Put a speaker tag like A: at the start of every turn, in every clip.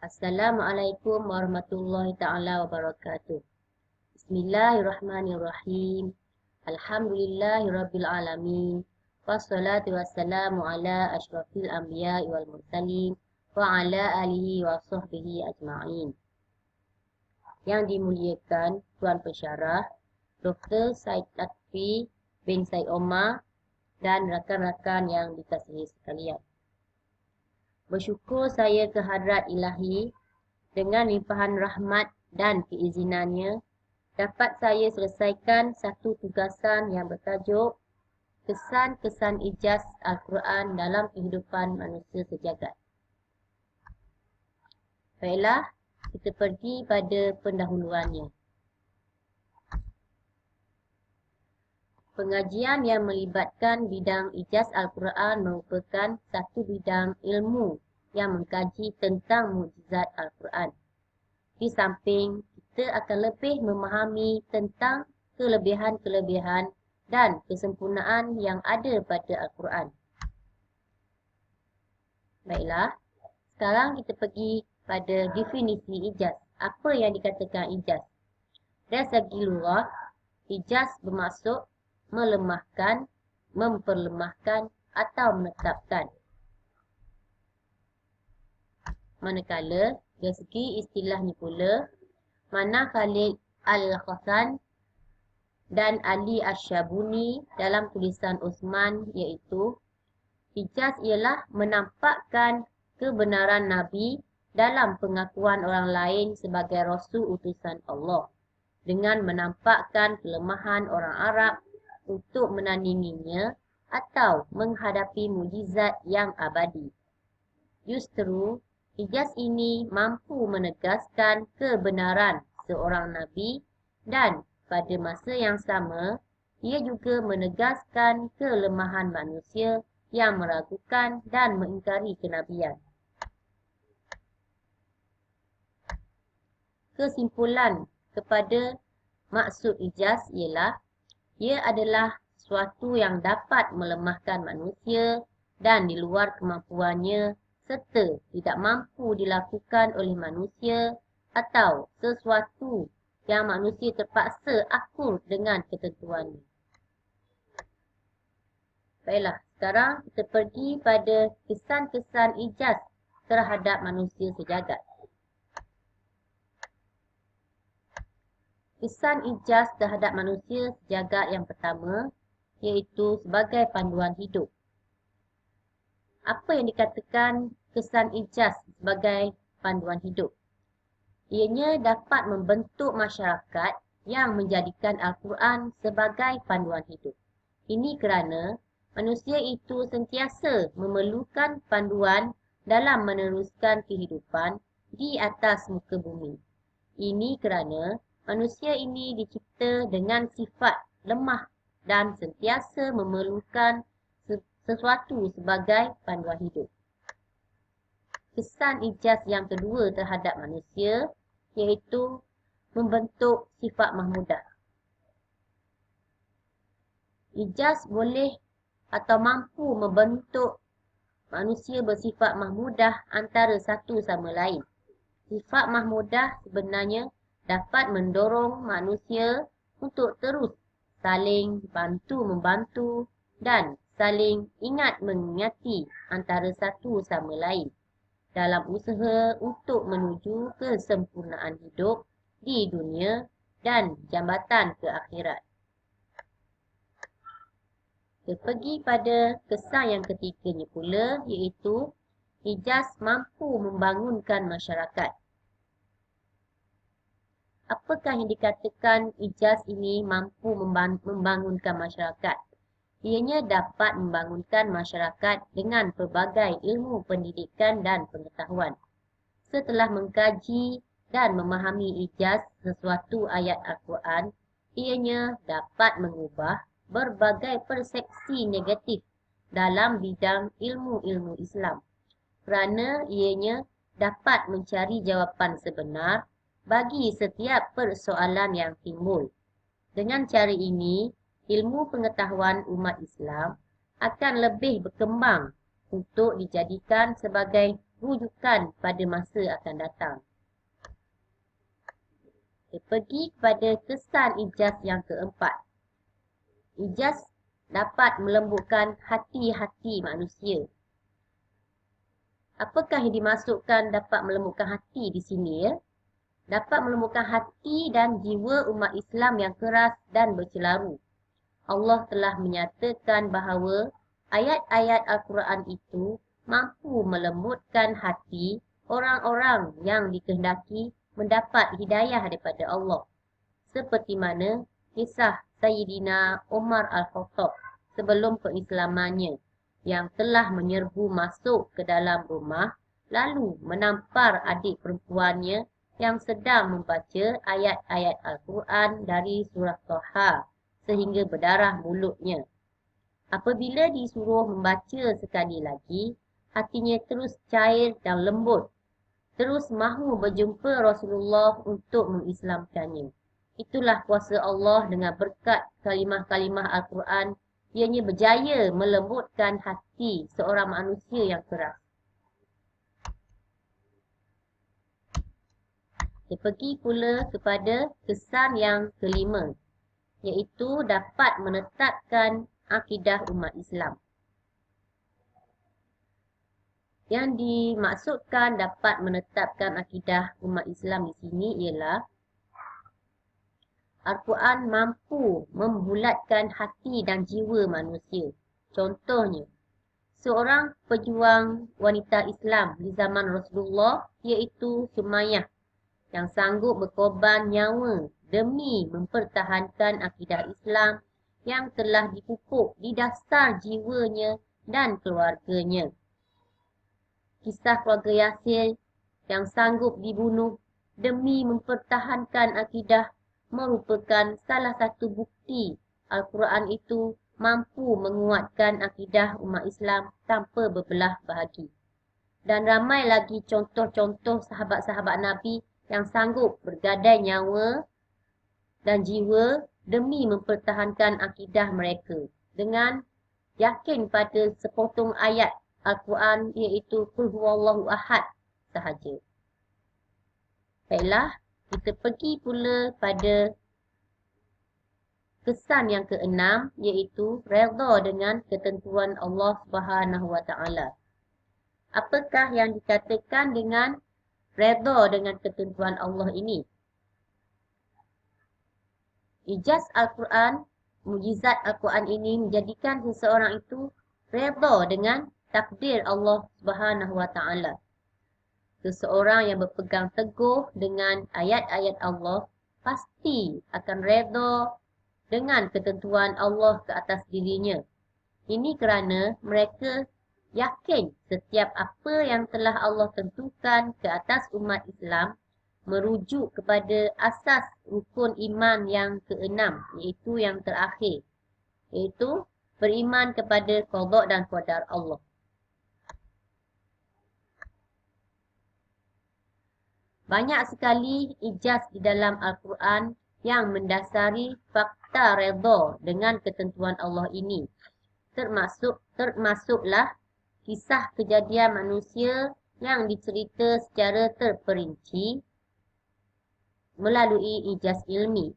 A: Assalamualaikum warahmatullahi ta'ala wabarakatuh. Bismillahirrahmanirrahim. Alhamdulillahi rabbil alamin. Wassalatu wassalamu ala ashrafil anbiya'i wal mursalin wa ala alihi wa sahbihi ajma'in. Yang dimuliakan Tuan Pensyarah Dr. Said Lutfi bin Said Omar dan rakan-rakan yang dikasihi sekalian. Bersyukur saya ke hadrat ilahi dengan limpahan rahmat dan keizinannya dapat saya selesaikan satu tugasan yang bertajuk Kesan-kesan ijaz Al-Quran dalam kehidupan manusia sejagat. Baiklah, kita pergi pada pendahuluannya. Pengajian yang melibatkan bidang ijaz Al-Quran merupakan satu bidang ilmu yang mengkaji tentang mukjizat Al-Quran. Di samping, kita akan lebih memahami tentang kelebihan-kelebihan dan kesempurnaan yang ada pada Al-Quran. Baiklah, sekarang kita pergi pada definisi ijaz. Apa yang dikatakan ijaz? Dari segi lughah, ijaz bermaksud melemahkan, memperlemahkan atau menetapkan. Manakala dari segi istilahnya pula, mana Khalid Al-Hasan dan Ali Ash-Shabuni dalam tulisan Osman iaitu ijaz ialah menampakkan kebenaran Nabi dalam pengakuan orang lain sebagai Rasul utusan Allah dengan menampakkan kelemahan orang Arab untuk menandinginya atau menghadapi mukjizat yang abadi. Justru, ijaz ini mampu menegaskan kebenaran seorang Nabi dan pada masa yang sama, ia juga menegaskan kelemahan manusia yang meragukan dan mengingkari kenabian. Kesimpulan kepada maksud ijaz ialah ia adalah sesuatu yang dapat melemahkan manusia dan di luar kemampuannya serta tidak mampu dilakukan oleh manusia atau sesuatu yang manusia terpaksa akur dengan ketentuannya. Baiklah, sekarang kita pergi pada kesan-kesan ijaz terhadap manusia sejagat. Kesan ijaz terhadap manusia sejagat yang pertama iaitu sebagai panduan hidup. Apa yang dikatakan kesan ijaz sebagai panduan hidup? Ianya dapat membentuk masyarakat yang menjadikan Al-Quran sebagai panduan hidup. Ini kerana manusia itu sentiasa memerlukan panduan dalam meneruskan kehidupan di atas muka bumi. Ini kerana manusia ini dicipta dengan sifat lemah dan sentiasa memerlukan sesuatu sebagai panduan hidup. Kesan ijaz yang kedua terhadap manusia iaitu membentuk sifat mahmudah. Ijaz boleh atau mampu membentuk manusia bersifat mahmudah antara satu sama lain. Sifat mahmudah sebenarnya dapat mendorong manusia untuk terus saling bantu-membantu dan saling ingat mengingati antara satu sama lain dalam usaha untuk menuju kesempurnaan hidup di dunia dan jambatan ke akhirat. Kita pergi pada kesan yang ketiganya pula iaitu ijaz mampu membangunkan masyarakat. Apakah yang dikatakan ijaz ini mampu membangunkan masyarakat? Ianya dapat membangunkan masyarakat dengan pelbagai ilmu pendidikan dan pengetahuan. Setelah mengkaji dan memahami ijaz sesuatu ayat Al-Quran, ianya dapat mengubah berbagai persepsi negatif dalam bidang ilmu-ilmu Islam. Kerana ianya dapat mencari jawapan sebenar bagi setiap persoalan yang timbul. Dengan cara ini, ilmu pengetahuan umat Islam akan lebih berkembang untuk dijadikan sebagai rujukan pada masa akan datang. Kita pergi kepada kesan ijaz yang keempat. Ijaz dapat melembutkan hati-hati manusia. Apakah yang dimaksudkan dapat melembutkan hati di sini ya? Dapat melembutkan hati dan jiwa umat Islam yang keras dan bercelaru. Allah telah menyatakan bahawa ayat-ayat Al-Quran itu mampu melembutkan hati orang-orang yang dikehendaki mendapat hidayah daripada Allah. Seperti mana kisah Sayyidina Umar Al-Khattab sebelum keislamannya yang telah menyerbu masuk ke dalam rumah lalu menampar adik perempuannya yang sedang membaca ayat-ayat Al-Quran dari surah Taha sehingga berdarah mulutnya. Apabila disuruh membaca sekali lagi, hatinya terus cair dan lembut, terus mahu berjumpa Rasulullah untuk mengislamkannya. Itulah kuasa Allah dengan berkat kalimah-kalimah Al-Quran, ianya berjaya melembutkan hati seorang manusia yang keras. Kita pergi pula kepada kesan yang kelima, iaitu dapat menetapkan akidah umat Islam. Yang dimaksudkan dapat menetapkan akidah umat Islam di sini ialah Al-Quran mampu membulatkan hati dan jiwa manusia. Contohnya, seorang pejuang wanita Islam di zaman Rasulullah iaitu Sumayyah yang sanggup berkorban nyawa demi mempertahankan akidah Islam yang telah dipupuk di dasar jiwanya dan keluarganya. Kisah keluarga Yasir yang sanggup dibunuh demi mempertahankan akidah merupakan salah satu bukti Al-Quran itu mampu menguatkan akidah umat Islam tanpa berbelah bahagi. Dan ramai lagi contoh-contoh sahabat-sahabat Nabi yang sanggup bergadai nyawa dan jiwa demi mempertahankan akidah mereka dengan yakin pada sepotong ayat Al-Quran iaitu Qul huwallahu ahad sahaja. Baiklah, kita pergi pula pada kesan yang keenam iaitu redha dengan ketentuan Allah Subhanahu Wa Taala. Apakah yang dikatakan dengan redha dengan ketentuan Allah ini? Ijaz Al-Quran, mujizat Al-Quran ini menjadikan seseorang itu redha dengan takdir Allah Subhanahu Wa Taala. Seseorang yang berpegang teguh dengan ayat-ayat Allah pasti akan redha dengan ketentuan Allah ke atas dirinya. Ini kerana mereka yakin setiap apa yang telah Allah tentukan ke atas umat Islam merujuk kepada asas rukun iman yang keenam, iaitu yang terakhir, iaitu beriman kepada qada dan qadar Allah. Banyak sekali ijaz di dalam Al-Quran yang mendasari fakta redha dengan ketentuan Allah ini. Termasuklah kisah kejadian manusia yang dicerita secara terperinci melalui ijaz ilmi.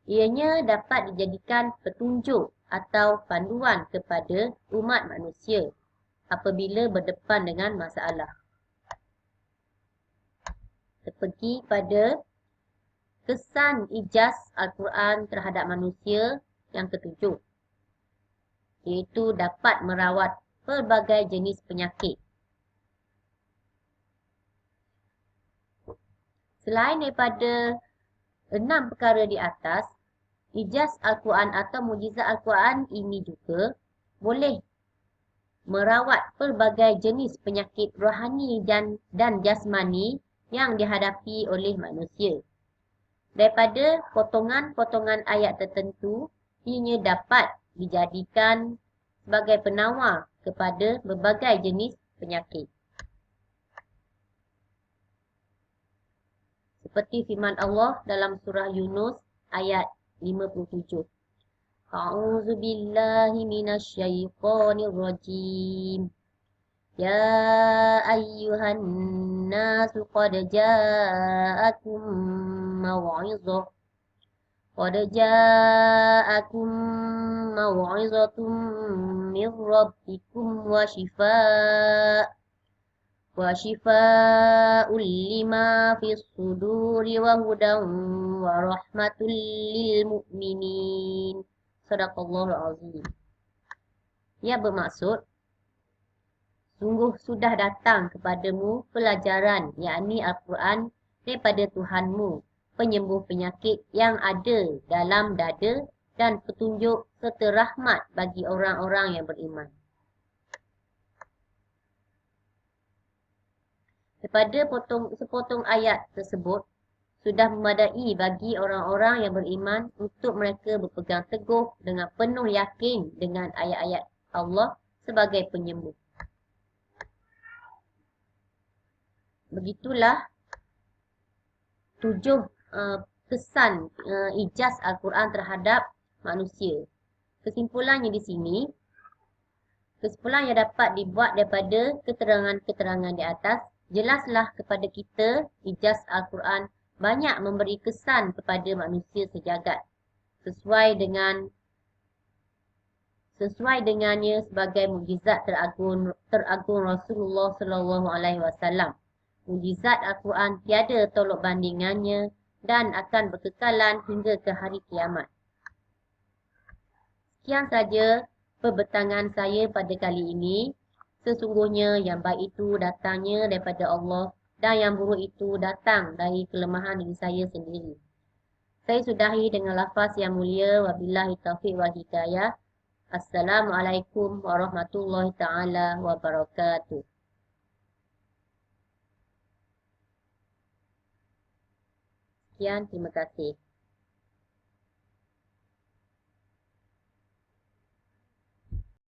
A: Ianya dapat dijadikan petunjuk atau panduan kepada umat manusia apabila berdepan dengan masalah. Kita pergi pada kesan ijaz Al-Quran terhadap manusia yang ketujuh, iaitu dapat merawat pelbagai jenis penyakit. Selain daripada 6 perkara di atas, ijaz Al-Quran atau mujizat Al-Quran ini juga boleh merawat pelbagai jenis penyakit rohani dan jasmani yang dihadapi oleh manusia. Daripada potongan-potongan ayat tertentu, ianya dapat dijadikan sebagai penawar kepada berbagai jenis penyakit. Seperti firman Allah dalam surah Yunus ayat 57. A'udzu billahi minasy syaithanir rajim. Ya ayyuhan nasu qad ja'akum maw'izah qad ja'akum maw'izatum min rabbikum wa shifaa'un lima fis suduri wa hudan wa rahmatul lil mu'minin. Shadaqallahul azim. Ia bermaksud, sungguh sudah datang kepadamu pelajaran, yakni Al-Quran daripada Tuhanmu, penyembuh penyakit yang ada dalam dada dan petunjuk serta rahmat bagi orang-orang yang beriman. Daripada sepotong ayat tersebut, sudah memadai bagi orang-orang yang beriman untuk mereka berpegang teguh dengan penuh yakin dengan ayat-ayat Allah sebagai penyembuh. Begitulah 7 kesan ijaz Al-Quran terhadap manusia. Kesimpulannya di sini, kesimpulan yang dapat dibuat daripada keterangan-keterangan di atas, jelaslah kepada kita ijaz Al-Quran banyak memberi kesan kepada manusia sejagat sesuai dengannya sebagai mukjizat teragung Rasulullah sallallahu alaihi wasallam. Mukjizat Al-Quran tiada tolok bandingannya dan akan berkekalan hingga ke hari kiamat. Sekian saja perbetangan saya pada kali ini. Sesungguhnya yang baik itu datangnya daripada Allah dan yang buruk itu datang dari kelemahan diri saya sendiri. Saya sudahi dengan lafaz yang mulia. Wabillahi taufiq wal hidayah. Assalamualaikum warahmatullahi ta'ala wabarakatuh. Sekian, terima kasih.